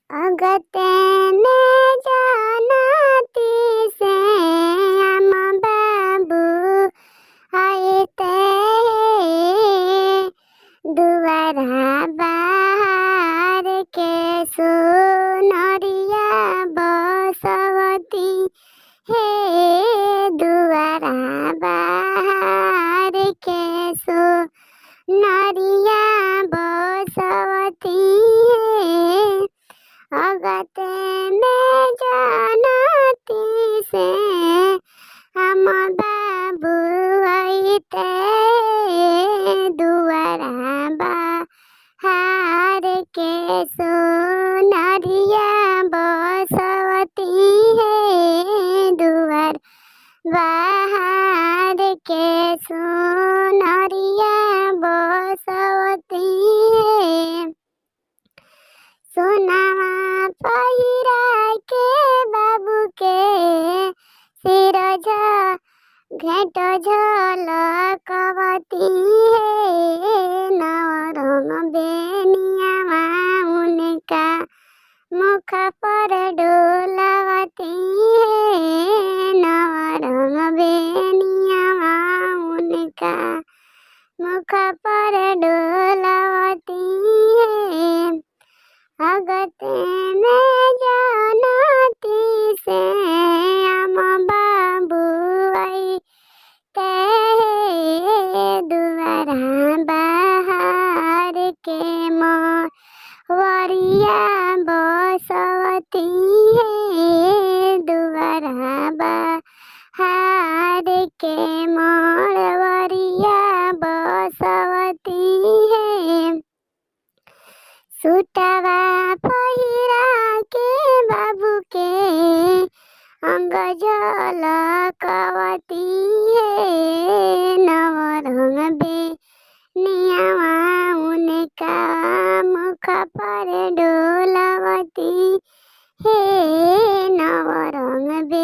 अगते में जानती से हम बाबू आयते दुआरा बाहर के सुनरिया बसवती हे दुआरा बाहर के सुनरिया बसवती हे अगते में जानती से हम बाबू आइते दुआरा बाहर के सुनरिया बसवती है दुआर बाहर के सुनरिया बसवती है सोनावा पहिरा के बाबू के सिर घेट झलकवती है नवरंग बेनियावा उनका मुख पर डोलवती है नवरंग बेनियावा उनका मुख पर डोलवती है अगते में जानती से हम बाबू आइते दुआरा बाहर के मोरिया बसवती है दुआरा बाहर के मोरिया बसवती है सुटवा पहिरा के बाबू के अंग झलकवती है नवरंग बेनियावा उनका मुख पर डोलवती है नवरंग